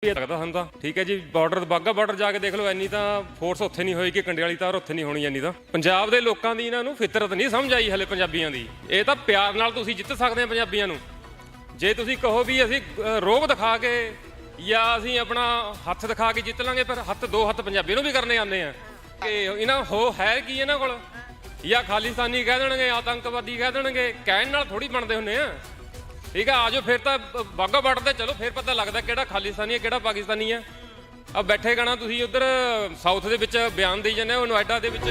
ਲੱਗਦਾ ਹੁੰਦਾ ਠੀਕ ਹੈ ਜੀ। ਬਾਰਡਰ ਬਾਘਾ ਬਾਰਡਰ ਜਾ ਕੇ ਦੇਖ ਲਓ, ਇੰਨੀ ਤਾਂ ਫੋਰਸ ਉੱਥੇ ਨਹੀਂ ਹੋਈ ਕਿ ਕੰਡੇ ਵਾਲੀ ਤਾਰ ਉੱਥੇ ਨਹੀਂ ਹੋਣੀ ਇੰਨੀ ਤਾਂ। ਪੰਜਾਬ ਦੇ ਲੋਕਾਂ ਦੀ ਇਹਨਾਂ ਨੂੰ ਫਿਤਰਤ ਨਹੀਂ ਸਮਝ ਆਈ ਹਲੇ ਪੰਜਾਬੀਆਂ ਦੀ। ਇਹ ਤਾਂ ਪਿਆਰ ਨਾਲ ਤੁਸੀਂ ਜਿੱਤ ਸਕਦੇ ਆ ਪੰਜਾਬੀਆਂ ਨੂੰ। ਜੇ ਤੁਸੀਂ ਕਹੋ ਵੀ ਅਸੀਂ ਰੋਬ ਦਿਖਾ ਕੇ ਜਾਂ ਅਸੀਂ ਆਪਣਾ ਹੱਥ ਦਿਖਾ ਕੇ ਜਿੱਤ ਲਾਂਗੇ, ਪਰ ਦੋ ਹੱਥ ਪੰਜਾਬੀ ਨੂੰ ਵੀ ਕਰਨੇ ਆਉਂਦੇ ਆ ਕਿ ਇਹਨਾਂ ਹੈ ਕੀ ਇਹਨਾਂ ਕੋਲ। ਜਾਂ ਖਾਲਿਸਤਾਨੀ ਕਹਿ ਦੇਣਗੇ, ਆਤੰਕਵਾਦੀ ਕਹਿ ਦੇਣਗੇ, ਕਹਿਣ ਨਾਲ ਥੋੜੀ ਬਣਦੇ ਹੁੰਦੇ ਆ। ਠੀਕ ਹੈ, ਆਜੋ ਫਿਰ ਤਾਂ ਬਾਘਾ ਬਾਰਡਰ ਤੇ ਚਲੋ, ਫਿਰ ਪਤਾ ਲੱਗਦਾ ਕਿਹੜਾ ਖਾਲਿਸਤਾਨੀ ਹੈ ਕਿਹੜਾ ਪਾਕਿਸਤਾਨੀ ਹੈ। ਆ ਬੈਠੇ ਗਾਣਾ ਤੁਸੀਂ ਉਧਰ ਸਾਊਥ ਦੇ ਵਿੱਚ ਬਿਆਨ ਦੇਈ ਜਾਂਦੇ ਹੋ, ਨੋਇਡਾ ਦੇ ਵਿੱਚ।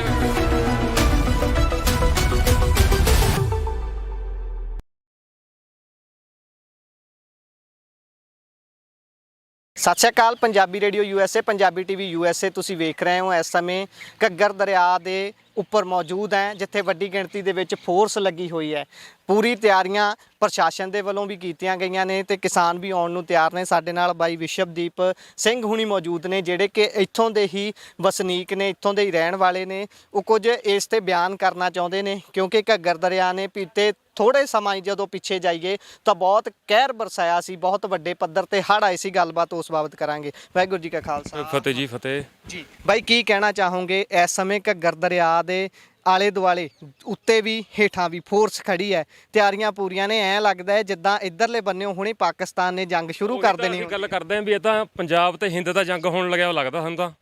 Sat Sri Akal. Punjabi radio USA, Punjabi TV USA ਤੁਸੀਂ ਵੇਖ ਰਹੇ ਹੋ। ਇਸ ਸਮੇਂ ਘੱਗਰ ਦਰਿਆ ਦੇ ਉੱਪਰ ਮੌਜੂਦ ਹੈ, ਜਿੱਥੇ ਵੱਡੀ ਗਿਣਤੀ ਦੇ ਵਿੱਚ ਫੋਰਸ ਲੱਗੀ ਹੋਈ ਹੈ। ਪੂਰੀ ਤਿਆਰੀਆਂ ਪ੍ਰਸ਼ਾਸਨ ਦੇ ਵੱਲੋਂ ਵੀ ਕੀਤੀਆਂ ਗਈਆਂ ਨੇ ਤੇ ਕਿਸਾਨ ਵੀ ਆਉਣ ਨੂੰ ਤਿਆਰ ਨੇ। ਸਾਡੇ ਨਾਲ ਬਾਈ ਵਿਸ਼ਵਦੀਪ ਸਿੰਘ ਹੁਣੀ ਮੌਜੂਦ ਨੇ, ਜਿਹੜੇ ਕਿ ਇੱਥੋਂ ਦੇ ਹੀ ਵਸਨੀਕ ਨੇ, ਇੱਥੋਂ ਦੇ ਹੀ ਰਹਿਣ ਵਾਲੇ ਨੇ। ਉਹ ਕੁਝ ਇਸ ਤੇ ਬਿਆਨ ਕਰਨਾ ਚਾਹੁੰਦੇ ਨੇ, ਕਿਉਂਕਿ ਘੱਗਰ ਦਰਿਆ ਨੇ ਬੀਤੇ ਥੋੜ੍ਹੇ ਸਮਾਂ ਜਦੋਂ ਪਿੱਛੇ ਜਾਈਏ ਤਾਂ ਬਹੁਤ ਕਹਿਰ ਬਰਸਾਇਆ ਸੀ, ਬਹੁਤ ਵੱਡੇ ਪੱਧਰ ਤੇ ਹੜ੍ਹ ਆਏ ਸੀ। ਗੱਲਬਾਤ ਉਸ ਬਾਬਤ ਕਰਾਂਗੇ। ਵਾਹਿਗੁਰੂ ਜੀ ਕਾ ਖਾਲਸਾ, ਫਤਿਹ ਜੀ ਫਤਿਹ ਜੀ। ਬਾਈ ਕੀ ਕਹਿਣਾ ਚਾਹੋਗੇ ਇਸ ਸਮੇਂ ਘੱਗਰ ਦਰਿਆ ਦੇ ਆਲੇ ਦੁਆਲੇ ਉੱਤੇ ਵੀ ਹੇਠਾਂ ਵੀ ਫੋਰਸ ਖੜੀ ਹੈ, ਤਿਆਰੀਆਂ ਪੂਰੀਆਂ ਨੇ। ਐਂ ਲੱਗਦਾ ਹੈ ਜਿੱਦਾਂ ਇੱਧਰਲੇ ਬੰਨਿਓ ਹੁਣੇ ਪਾਕਿਸਤਾਨ ਨੇ ਜੰਗ ਸ਼ੁਰੂ ਕਰ ਦੇਣੀ। ਗੱਲ ਕਰਦੇ ਆਂ ਵੀ ਇਹ ਤਾਂ ਪੰਜਾਬ ਤੇ ਹਿੰਦ ਦਾ ਜੰਗ ਹੋਣ ਲੱਗਿਆ ਲੱਗਦਾ ਹੁੰਦਾ।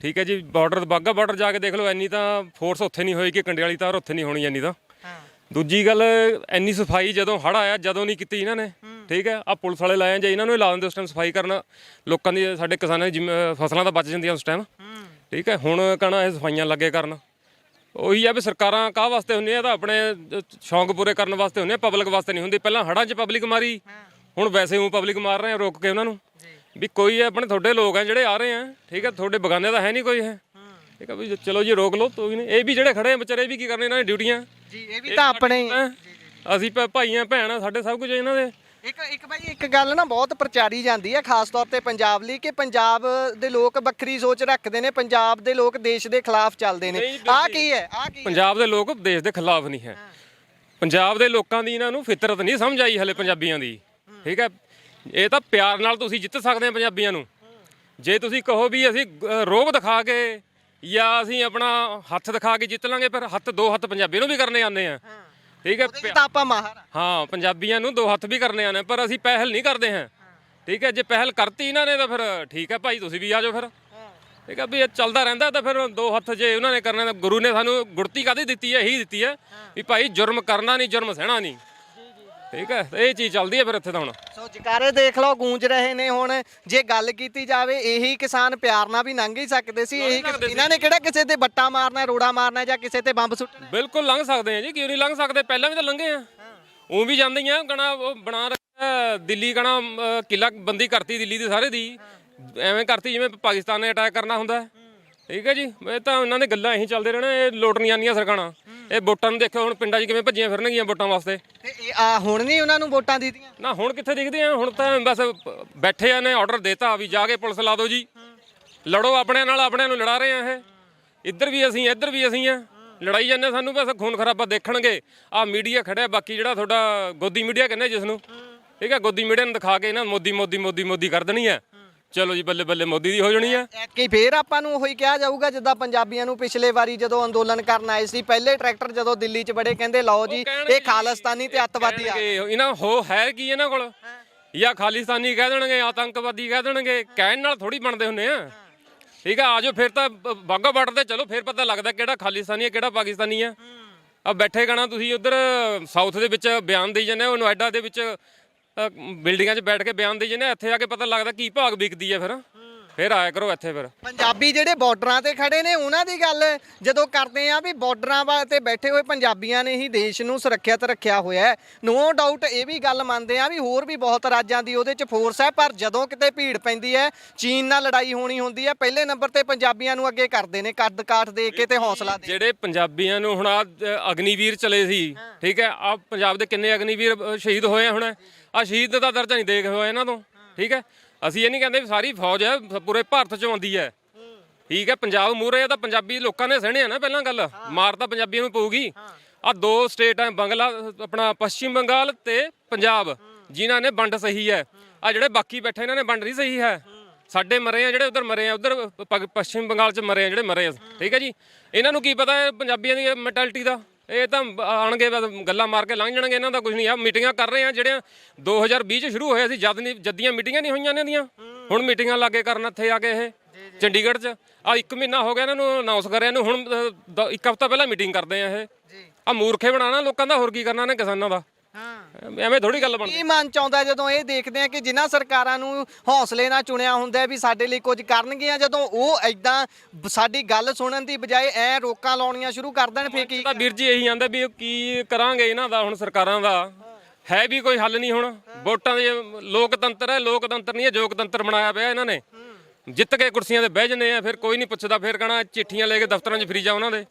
ਠੀਕ ਹੈ ਜੀ, ਬਾਰਡਰ ਬਾਘਾ ਬਾਰਡਰ ਜਾ ਕੇ ਦੇਖ ਲਓ, ਇੰਨੀ ਤਾਂ ਫੋਰਸ ਉੱਥੇ ਨਹੀਂ ਹੋਈ ਕਿ ਕੰਡੇ ਵਾਲੀ ਤਾਰ ਉੱਥੇ ਨਹੀਂ ਹੋਣੀ ਇੰਨੀ ਤਾਂ। ਦੂਜੀ ਗੱਲ, ਇੰਨੀ ਸਫਾਈ ਜਦੋਂ ਹੜ੍ਹ ਆਇਆ ਜਦੋਂ ਨਹੀਂ ਕੀਤੀ ਇਹਨਾਂ ਨੇ। ਠੀਕ ਹੈ, ਆ ਪੁਲਿਸ ਵਾਲੇ ਲਾਏ ਜੇ ਇਹਨਾਂ ਨੂੰ ਲਾ ਦਿੰਦੇ ਉਸ ਟਾਈਮ ਸਫਾਈ ਕਰਨ। ਲੋਕਾਂ ਦੀ, ਸਾਡੇ ਕਿਸਾਨਾਂ ਦੀ ਫਸਲਾਂ ਤਾਂ ਬਚ ਜਾਂਦੀਆਂ ਉਸ ਟਾਈਮ। ਠੀਕ ਹੈ, ਹੁਣ ਕਹਿਣਾ ਇਹ ਸਫਾਈਆਂ ਲੱਗੇ ਕਰਨ। ਉਹੀ ਆ ਵੀ ਸਰਕਾਰਾਂ ਕਾਹ ਵਾਸਤੇ ਹੁੰਦੀਆਂ, ਤਾਂ ਆਪਣੇ ਸ਼ੌਂਕ ਪੂਰੇ ਕਰਨ ਵਾਸਤੇ ਹੁੰਦੀਆਂ, ਪਬਲਿਕ ਵਾਸਤੇ ਨਹੀਂ ਹੁੰਦੀ। ਪਹਿਲਾਂ ਹੜ੍ਹਾਂ 'ਚ ਪਬਲਿਕ ਮਾਰੀ, ਹੁਣ ਵੈਸੇ ਉਹ ਪਬਲਿਕ ਮਾਰ ਰਹੇ ਆ ਰੋਕ ਕੇ ਉਹਨਾਂ ਨੂੰ ਵੀ ਕੋਈ ਆਪਣੇ ਤੁਹਾਡੇ ਲੋਕ ਆ ਜਿਹੜੇ ਆ ਰਹੇ ਆ। ਠੀਕ ਹੈ, ਤੁਹਾਡੇ ਬਗਾਨੇ ਦਾ ਹੈ ਨਹੀਂ ਕੋਈ ਹੈ। ਠੀਕ ਹੈ ਵੀ ਚਲੋ ਜੀ ਰੋਕ ਲਓ, ਤੋ ਵੀ ਨਹੀਂ। ਇਹ ਵੀ ਜਿਹੜੇ ਖੜੇ ਆ ਵਿਚਾਰੇ ਵੀ ਕੀ ਕਰਨੇ, ਇਹਨਾਂ ਦੀ ਡਿਊਟੀਆਂ ਜੀ। ਇਹ ਵੀ ਤਾਂ ਆਪਣੇ ਅਸੀਂ ਭਾਈ ਆ ਭੈਣ ਆ, ਸਾਡੇ ਸਭ ਕੁਝ ਇਹਨਾਂ ਦੇ। ਇੱਕ ਬਾਈ ਇੱਕ ਗੱਲ ਨਾ ਬਹੁਤ ਪ੍ਰਚਾਰੀ ਜਾਂਦੀ ਹੈ, ਖਾਸ ਤੌਰ ਤੇ ਪੰਜਾਬ ਲਈ, ਕਿ ਪੰਜਾਬ ਦੇ ਲੋਕ ਵੱਖਰੀ ਸੋਚ ਰੱਖਦੇ ਨੇ, ਪੰਜਾਬ ਦੇ ਲੋਕ ਦੇਸ਼ ਦੇ ਖਿਲਾਫ ਚੱਲਦੇ ਨੇ। ਆਹ ਕੀ ਹੈ? ਪੰਜਾਬ ਦੇ ਲੋਕ ਦੇਸ਼ ਦੇ ਖਿਲਾਫ ਨਹੀਂ ਹੈ। ਪੰਜਾਬ ਦੇ ਲੋਕਾਂ ਦੀ ਇਹਨਾਂ ਨੂੰ ਫਿਤਰਤ ਨਹੀਂ ਸਮਝ ਆਈ ਹਲੇ ਪੰਜਾਬੀਆਂ ਦੀ। ਠੀਕ ਹੈ, ਇਹ ਤਾਂ ਪਿਆਰ ਨਾਲ ਤੁਸੀਂ ਜਿੱਤ ਸਕਦੇ ਆ ਪੰਜਾਬੀਆਂ ਨੂੰ। ਜੇ ਤੁਸੀਂ ਕਹੋ ਵੀ ਅਸੀਂ ਰੋਬ ਦਿਖਾ ਕੇ ਜਾਂ ਅਸੀਂ ਆਪਣਾ ਹੱਥ ਦਿਖਾ ਕੇ ਜਿੱਤ ਲਾਂਗੇ, ਪਰ ਦੋ ਹੱਥ ਪੰਜਾਬੀ ਨੂੰ ਵੀ ਕਰਨੇ ਆਉਂਦੇ ਆ। ਠੀਕ ਹੈ, ਆਪਾਂ ਮਾਹਰ ਹਾਂ, ਪੰਜਾਬੀਆਂ ਨੂੰ ਦੋ ਹੱਥ ਵੀ ਕਰਨੇ ਆਨੇ, ਪਰ ਅਸੀਂ ਪਹਿਲ ਨਹੀਂ ਕਰਦੇ ਹਾਂ। ਠੀਕ ਹੈ, ਜੇ ਪਹਿਲ ਕਰਤੀ ਇਹਨਾਂ ਨੇ ਤਾਂ ਫਿਰ ਠੀਕ ਹੈ ਭਾਈ, ਤੁਸੀਂ ਵੀ ਆ ਜਾਓ ਫਿਰ। ਠੀਕ ਹੈ ਵੀ ਇਹ ਚੱਲਦਾ ਰਹਿੰਦਾ ਤਾਂ ਫਿਰ ਦੋ ਹੱਥ ਜੇ ਉਹਨਾਂ ਨੇ ਕਰਨੇ ਤਾਂ। ਗੁਰੂ ਨੇ ਸਾਨੂੰ ਗੁੜਤੀ ਕਾਹਦੀ ਦਿੱਤੀ ਹੈ? ਇਹੀ ਦਿੱਤੀ ਹੈ ਵੀ ਭਾਈ ਜੁਰਮ ਕਰਨਾ ਨਹੀਂ, ਜੁਰਮ ਸਹਿਣਾ ਨਹੀਂ। ਠੀਕ ਹੈ, ਇਹ ਚੀਜ਼ ਚੱਲਦੀ ਹੈ ਫਿਰ ਇੱਥੇ ਤਾਂ। ਹੁਣ ਸੋ ਜਕਾਰੇ ਦੇਖ ਲਓ ਗੂੰਜ ਰਹੇ ਨੇ। ਹੁਣ ਜੇ ਗੱਲ ਕੀਤੀ ਜਾਵੇ, ਇਹੀ ਕਿਸਾਨ ਪਿਆਰ ਨਾਲ ਵੀ ਲੰਘ ਹੀ ਸਕਦੇ ਸੀ। ਇਹੀ ਇਹਨਾਂ ਨੇ ਕਿਹੜਾ ਕਿਸੇ ਤੇ ਬੱਟਾ ਮਾਰਨਾ, ਰੋੜਾ ਮਾਰਨਾ ਜਾਂ ਕਿਸੇ ਤੇ ਬੰਬ ਸੁੱਟਣਾ। ਬਿਲਕੁਲ ਲੰਘ ਸਕਦੇ ਆ ਜੀ, ਕਿਉਂ ਨਹੀਂ ਲੰਘ ਸਕਦੇ? ਪਹਿਲਾਂ ਵੀ ਤਾਂ ਲੰਘੇ ਆ, ਉਹ ਵੀ ਜਾਂਦੇ ਆ। ਗਣਾ ਉਹ ਬਣਾ ਰੱਖਿਆ ਦਿੱਲੀ, ਗਣਾ ਕਿਲਾ ਬੰਦੀ ਕਰਤੀ ਦਿੱਲੀ ਦੀ ਸਾਰੇ ਦੀ, ਐਵੇਂ ਕਰਤੀ ਜਿਵੇਂ ਪਾਕਿਸਤਾਨ ਨੇ ਅਟੈਕ ਕਰਨਾ ਹੁੰਦਾ। ਠੀਕ ਹੈ ਜੀ, ਇਹ ਤਾਂ ਉਹਨਾਂ ਨੇ ਗੱਲਾਂ ਇਹੀ ਚੱਲਦੇ ਰਹਿਣਾ। ਇਹ ਲੋਟ ਨਹੀਂ ਆਉਂਦੀਆਂ ਸਰਕਾਰਾਂ। ਇਹ ਵੋਟਾਂ ਨੂੰ ਦੇਖੋ ਹੁਣ ਪਿੰਡਾਂ 'ਚ ਕਿਵੇਂ ਭੱਜੀਆਂ ਫਿਰਨਗੀਆਂ ਵੋਟਾਂ ਵਾਸਤੇ। ਹੁਣ ਨਹੀਂ ਉਹਨਾਂ ਨੂੰ ਵੋਟਾਂ ਦਿੱਤੀਆਂ ਨਾ, ਹੁਣ ਕਿੱਥੇ ਦਿਖਦੀਆਂ? ਹੁਣ ਤਾਂ ਬਸ ਬੈਠੇ ਆ ਨੇ, ਆਰਡਰ ਦੇਤਾ ਵੀ ਜਾ ਕੇ ਪੁਲਿਸ ਲਾ ਦਿਓ ਜੀ, ਲੜੋ ਆਪਣਿਆਂ ਨਾਲ। ਆਪਣਿਆਂ ਨੂੰ ਲੜਾ ਰਹੇ ਆ ਇਹ, ਇੱਧਰ ਵੀ ਅਸੀਂ ਇੱਧਰ ਵੀ ਅਸੀਂ ਆ, ਲੜਾਈ ਜਾਂਦੇ। ਸਾਨੂੰ ਬਸ ਖੂਨ ਖਰਾਬਾ ਦੇਖਣਗੇ। ਆਹ ਮੀਡੀਆ ਖੜਿਆ, ਬਾਕੀ ਜਿਹੜਾ ਤੁਹਾਡਾ ਗੋਦੀ ਮੀਡੀਆ ਕਹਿੰਦੇ ਜਿਸ ਨੂੰ। ਠੀਕ ਹੈ, ਗੋਦੀ ਮੀਡੀਆ ਨੂੰ ਦਿਖਾ ਕੇ ਨਾ ਮੋਦੀ ਮੋਦੀ ਮੋਦੀ ਮੋਦੀ ਕਰ ਦੇਣੀ ਹੈ। ਚਲੋ ਜੀ ਬੱਲੇ ਬੱਲੇ ਮੋਦੀ ਦੀ ਹੋ ਜਾਣੀ ਹੈ। ਕਿ ਫੇਰ ਆਪਾਂ ਨੂੰ ਉਹੀ ਕਿਹਾ ਜਾਊਗਾ ਜਿੱਦਾਂ ਪੰਜਾਬੀਆਂ ਨੂੰ ਪਿਛਲੇ ਵਾਰੀ ਜਦੋਂ ਅੰਦੋਲਨ ਕਰਨ ਆਏ ਸੀ, ਪਹਿਲੇ ਟਰੈਕਟਰ ਜਦੋਂ ਦਿੱਲੀ 'ਚ ਬੜੇ, ਕਹਿੰਦੇ ਲਓ ਜੀ ਇਹ ਖਾਲਿਸਤਾਨੀ ਤੇ ਅੱਤਵਾਦੀ ਆ। ਇਹਨਾਂ ਹੈ ਕੀ ਇਹਨਾਂ ਕੋਲ? ਜਾਂ ਖਾਲਿਸਤਾਨੀ ਕਹਿ ਦੇਣਗੇ, ਆਤੰਕਵਾਦੀ ਕਹਿ ਦੇਣਗੇ, ਕਹਿਣ ਨਾਲ ਥੋੜੀ ਬਣਦੇ ਹੁੰਦੇ ਆ। ਠੀਕ ਹੈ, ਆਜੋ ਫਿਰ ਤਾਂ ਬਾਘਾ ਬਾਰਡਰ ਤੇ ਚਲੋ, ਫਿਰ ਪਤਾ ਲੱਗਦਾ ਕਿਹੜਾ ਖਾਲਿਸਤਾਨੀ ਹੈ ਕਿਹੜਾ ਪਾਕਿਸਤਾਨੀ ਹੈ। ਆ ਬੈਠੇ ਗਾਣਾ ਤੁਸੀਂ ਉਧਰ ਸਾਊਥ ਦੇ ਵਿੱਚ ਬਿਆਨ ਦੇਈ ਜਾਂਦੇ ਹੋ, ਨੋਇਡਾ ਦੇ ਵਿੱਚ ਬਿਲਡਿੰਗਾਂ 'ਚ ਬੈਠ ਕੇ ਬਿਆਨ ਦੇਈ ਜਾਂਦੇ। ਇੱਥੇ ਆ ਕੇ ਪਤਾ ਲੱਗਦਾ ਕੀ ਭਾਗ ਵਿਕਦੀ ਹੈ। ਫਿਰ ਆਇਆ ਕਰੋ ਇੱਥੇ। ਫਿਰ ਪੰਜਾਬੀ ਜਿਹੜੇ ਬਾਰਡਰਾਂ ਤੇ ਖੜੇ ਨੇ, ਉਹਨਾਂ ਦੀ ਗੱਲ ਜਦੋਂ ਕਰਦੇ ਆ ਵੀ ਬਾਰਡਰਾਂ ਤੇ ਬੈਠੇ ਹੋਏ ਪੰਜਾਬੀਆਂ ਨੇ ਹੀ ਦੇਸ਼ ਨੂੰ ਸੁਰੱਖਿਅਤ ਰੱਖਿਆ ਹੋਇਆ ਹੈ। ਨੋ ਡਾਊਟ ਇਹ ਵੀ ਗੱਲ ਮੰਨਦੇ ਆ ਵੀ ਹੋਰ ਵੀ ਬਹੁਤ ਰਾਜਾਂ ਦੀ ਉਹਦੇ 'ਚ ਫੋਰਸ ਹੈ, ਪਰ ਜਦੋਂ ਕਿਤੇ ਭੀੜ ਪੈਂਦੀ ਹੈ, ਚੀਨ ਨਾਲ ਲੜਾਈ ਹੋਣੀ ਹੁੰਦੀ ਹੈ, ਪਹਿਲੇ ਨੰਬਰ ਤੇ ਪੰਜਾਬੀਆਂ ਨੂੰ ਅੱਗੇ ਕਰਦੇ ਨੇ, ਕੱਦ ਕਾਠ ਦੇ ਕੇ ਤੇ ਹੌਸਲਾ ਦੇ। ਜਿਹੜੇ ਪੰਜਾਬੀਆਂ ਨੂੰ ਹੁਣ ਅਗਨੀਵੀਰ ਚਲੇ ਸੀ। ਠੀਕ ਹੈ, ਆ ਪੰਜਾਬ ਦੇ ਕਿੰਨੇ ਅਗਨੀਵੀਰ ਸ਼ਹੀਦ ਹੋਏ ਹੁਣ। ਆ ਸ਼ਹੀਦ ਦਾ ਦਰਜਾ ਨਹੀਂ ਦੇਖ ਹੋਇਆ ਇਹਨਾਂ ਤੋਂ। ਠੀਕ ਹੈ, ਅਸੀਂ ਇਹ ਨਹੀਂ ਕਹਿੰਦੇ ਵੀ ਸਾਰੀ ਫੌਜ ਹੈ ਪੂਰੇ ਭਾਰਤ 'ਚ ਆਉਂਦੀ ਹੈ। ਠੀਕ ਹੈ, ਪੰਜਾਬ ਮੂਹਰੇ ਆ ਤਾਂ ਪੰਜਾਬੀ ਲੋਕਾਂ ਨੇ ਸਹਿਣੇ ਆ ਨਾ। ਪਹਿਲਾਂ ਗੱਲ ਮਾਰ ਤਾਂ ਪੰਜਾਬੀਆਂ ਨੂੰ ਪਊਗੀ। ਆ ਦੋ ਸਟੇਟ ਹੈ, ਆਪਣਾ ਪੱਛਮੀ ਬੰਗਾਲ ਤੇ ਪੰਜਾਬ, ਜਿਨ੍ਹਾਂ ਨੇ ਵੰਡ ਸਹੀ ਹੈ। ਆ ਜਿਹੜੇ ਬਾਕੀ ਬੈਠੇ ਇਹਨਾਂ ਨੇ ਵੰਡ ਨਹੀਂ ਸਹੀ ਹੈ। ਸਾਡੇ ਮਰੇ ਆ ਜਿਹੜੇ ਉਧਰ ਮਰੇ ਆ, ਉਧਰ ਪੱਛਮੀ ਬੰਗਾਲ 'ਚ ਮਰੇ ਆ ਜਿਹੜੇ ਮਰੇ ਆ, ਠੀਕ ਹੈ ਜੀ। ਇਹਨਾਂ ਨੂੰ ਕੀ ਪਤਾ ਹੈ ਪੰਜਾਬੀਆਂ ਦੀ ਮੈਂਟੈਲਿਟੀ ਦਾ, ਇਹ ਤਾਂ ਆਣਗੇ ਗੱਲਾਂ ਮਾਰ ਕੇ ਲੰਘ ਜਾਣਗੇ, ਇਹਨਾਂ ਦਾ ਕੁਝ ਨਹੀਂ ਆ। ਮੀਟਿੰਗਾਂ ਕਰ ਰਹੇ ਆ ਜਿਹੜੀਆਂ 2020 ਚ ਸ਼ੁਰੂ ਹੋਇਆ ਸੀ, ਜੱਦੀਆਂ ਮੀਟਿੰਗਾਂ ਨਹੀਂ ਹੋਈਆਂ ਇਹਨਾਂ ਦੀਆਂ, ਹੁਣ ਮੀਟਿੰਗਾਂ ਲਾਗੇ ਕਰਨ ਇੱਥੇ ਆ ਕੇ ਇਹ ਚੰਡੀਗੜ੍ਹ 'ਚ। ਆ 1 ਮਹੀਨਾ ਹੋ ਗਿਆ ਇਹਨਾਂ ਨੂੰ ਅਨਾਉਂਸ ਕਰਿਆ ਨੂੰ, ਹੁਣ 1 ਹਫ਼ਤਾ ਪਹਿਲਾਂ ਮੀਟਿੰਗ ਕਰਦੇ ਆ ਇਹ। ਆ ਮੂਰਖੇ ਬਣਾਣਾ ਲੋਕਾਂ ਦਾ, ਹੋਰ ਕੀ ਕਰਨਾ ਨੇ ਕਿਸਾਨਾਂ ਦਾ। ਐਵੇਂ ਥੋੜੀ ਗੱਲ ਬਣਦੀ। ਕੀ ਮਨ ਚ ਆਉਂਦਾ ਜਦੋਂ ਇਹ ਦੇਖਦੇ ਆ ਕਿ ਜਿਨ੍ਹਾਂ ਸਰਕਾਰਾਂ ਨੂੰ ਹੌਸਲੇ ਨਾਲ ਚੁਣਿਆ ਹੁੰਦਾ ਵੀ ਸਾਡੇ ਲਈ ਕੁਝ ਕਰਨਗੀਆਂ, ਜਦੋਂ ਉਹ ਐਦਾਂ ਸਾਡੀ ਗੱਲ ਸੁਣਨ ਦੀ ਬਜਾਏ ਐ ਰੋਕਾਂ ਲਾਉਣੀਆਂ ਸ਼ੁਰੂ ਕਰ ਦੇਣ, ਫੇਰ ਕੀ? ਤਾਂ ਵੀਰ ਜੀ ਇਹੀ ਆਂਦਾ ਵੀ ਕੀ ਕਰਾਂਗੇ ਇਹਨਾਂ ਦਾ, ਹੁਣ ਸਰਕਾਰਾਂ ਦਾ ਹੈ ਵੀ ਕੋਈ ਹੱਲ ਨਹੀਂ। ਹੁਣ ਵੋਟਾਂ ਦੇ ਲੋਕਤੰਤਰ ਹੈ, ਲੋਕਤੰਤਰ ਨਹੀਂ ਹੈ, ਜੋਗਤੰਤਰ ਬਣਾਇਆ ਪਿਆ ਇਹਨਾਂ ਨੇ। ਜਿੱਤ ਕੇ ਕੁਰਸੀਆਂ ਤੇ ਬਹਿ ਜੰਨੇ ਆ, ਫਿਰ ਕੋਈ ਨਹੀਂ ਪੁੱਛਦਾ, ਫਿਰ ਕਹਣਾ ਚਿੱਠੀਆਂ ਲੈ ਕੇ ਦਫ਼ਤਰਾਂ 'ਚ ਫਿਰੀ ਜਾ ਉਹਨਾਂ ਦੇ,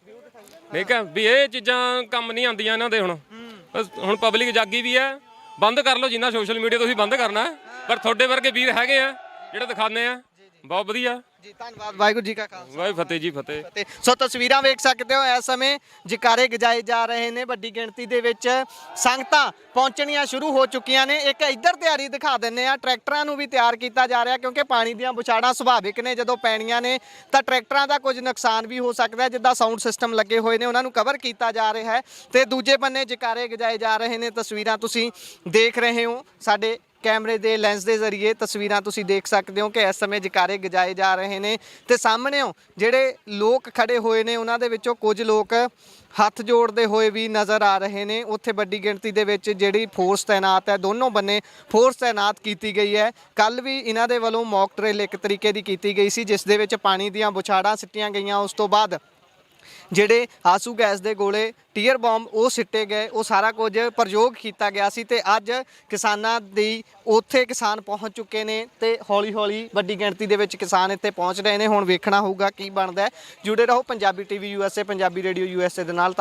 ਠੀਕ ਹੈ ਵੀ ਇਹ ਚੀਜ਼ਾਂ ਕੰਮ ਨਹੀਂ ਆਉਂਦੀਆਂ ਇਹਨਾਂ ਦੇ। ਹੁਣ ਪਬਲਿਕ ਜਾਗੀ ਵੀ ਹੈ, ਬੰਦ ਕਰ ਲਓ ਜਿੰਨਾ ਸੋਸ਼ਲ ਮੀਡੀਆ ਤੁਸੀਂ ਬੰਦ ਕਰਨਾ, ਪਰ ਤੁਹਾਡੇ ਵਰਗੇ ਵੀਰ ਹੈਗੇ ਆ ਜਿਹੜੇ ਦਿਖਾਉਂਦੇ ਆ, ਬਹੁਤ ਵਧੀਆ ਜੀ। ਧੰਨਵਾਦ। ਵਾਹਿਗੁਰੂ ਜੀ ਕਾ ਖਾਲਸਾ, ਵਾਹਿਗੁਰੂ ਫਤਿਹ ਜੀ ਫਤਿਹ। ਸੋ ਤਸਵੀਰਾਂ ਵੇਖ ਸਕਦੇ ਹੋ, ਇਸ ਸਮੇਂ ਜਕਾਰੇ ਗਜਾਏ ਜਾ ਰਹੇ ਨੇ, ਵੱਡੀ ਗਿਣਤੀ ਦੇ ਵਿੱਚ ਸੰਗਤਾਂ ਪਹੁੰਚਣੀਆਂ ਸ਼ੁਰੂ ਹੋ ਚੁੱਕੀਆਂ ਨੇ। ਇੱਕ ਇੱਧਰ ਤਿਆਰੀ ਦਿਖਾ ਦਿੰਨੇ ਆ, ਟਰੈਕਟਰਾਂ ਨੂੰ ਵੀ ਤਿਆਰ ਕੀਤਾ ਜਾ ਰਿਹਾ, ਕਿਉਂਕਿ ਪਾਣੀ ਦੀਆਂ ਬੁਛਾੜਾਂ ਸੁਭਾਵਿਕ ਨੇ, ਜਦੋਂ ਪੈਣੀਆਂ ਨੇ ਤਾਂ ਟਰੈਕਟਰਾਂ ਦਾ ਕੁਝ ਨੁਕਸਾਨ ਵੀ ਹੋ ਸਕਦਾ ਹੈ। ਜਿੱਦਾਂ ਸਾਊਂਡ ਸਿਸਟਮ ਲੱਗੇ ਹੋਏ ਨੇ ਉਹਨਾਂ ਨੂੰ ਕਵਰ ਕੀਤਾ ਜਾ ਰਿਹਾ ਹੈ, ਤੇ ਦੂਜੇ ਬੰਨੇ ਜਕਾਰੇ ਗਜਾਏ ਜਾ ਰਹੇ ਨੇ। ਤਸਵੀਰਾਂ ਤੁਸੀਂ ਦੇਖ ਰਹੇ ਹੋ, ਸਾਡੇ ਕੈਮਰੇ ਦੇ ਲੈਂਸ ਦੇ ਜ਼ਰੀਏ ਤਸਵੀਰਾਂ ਤੁਸੀਂ ਦੇਖ ਸਕਦੇ ਹੋ ਕਿ ਇਸ ਸਮੇਂ ਜਕਾਰੇ ਗਜਾਏ ਜਾ ਰਹੇ ਨੇ, ਤੇ ਸਾਹਮਣੇੋਂ ਜਿਹੜੇ ਲੋਕ ਖੜੇ ਹੋਏ ਨੇ ਉਹਨਾਂ ਦੇ ਵਿੱਚੋਂ ਕੁਝ ਲੋਕ ਹੱਥ ਜੋੜਦੇ ਹੋਏ ਵੀ ਨਜ਼ਰ ਆ ਰਹੇ ਨੇ। ਉੱਥੇ ਵੱਡੀ ਗਿਣਤੀ ਦੇ ਵਿੱਚ ਜਿਹੜੀ ਫੋਰਸ ਤੈਨਾਤ ਹੈ, ਦੋਨੋਂ ਬੰਨੇ ਫੋਰਸ ਤੈਨਾਤ ਕੀਤੀ ਗਈ ਹੈ। ਕੱਲ ਵੀ ਇਹਨਾਂ ਦੇ ਵੱਲੋਂ ਮੌਕ ਡਰਿਲ ਇੱਕ ਤਰੀਕੇ ਦੀ ਕੀਤੀ ਗਈ ਸੀ, ਜਿਸ ਦੇ ਵਿੱਚ ਪਾਣੀ ਦੀਆਂ ਬੁਛਾੜਾਂ ਸਿੱਟੀਆਂ ਗਈਆਂ। ਉਸ ਤੋਂ ਬਾਅਦ ਜਿਹੜੇ ਆਸੂ ਗੈਸ ਦੇ ਗੋਲੇ, ਟੀਅਰ ਬੰਬ ਉਹ ਸਿੱਟੇ ਗਏ, ਉਹ ਸਾਰਾ ਕੁਝ ਪ੍ਰਯੋਗ ਕੀਤਾ ਗਿਆ ਸੀ। ਤੇ ਅੱਜ ਕਿਸਾਨਾਂ ਦੀ ਉੱਥੇ ਕਿਸਾਨ ਪਹੁੰਚ ਚੁੱਕੇ ਨੇ, ਤੇ ਹੌਲੀ ਹੌਲੀ ਵੱਡੀ ਗਿਣਤੀ ਦੇ ਵਿੱਚ ਕਿਸਾਨ ਇੱਥੇ ਪਹੁੰਚ ਰਹੇ ਨੇ। ਹੁਣ ਵੇਖਣਾ ਹੋਊਗਾ ਕੀ ਬਣਦਾ ਹੈ। ਜੁੜੇ ਰਹੋ Punjabi TV USA, Punjabi radio USA ਦੇ ਨਾਲ।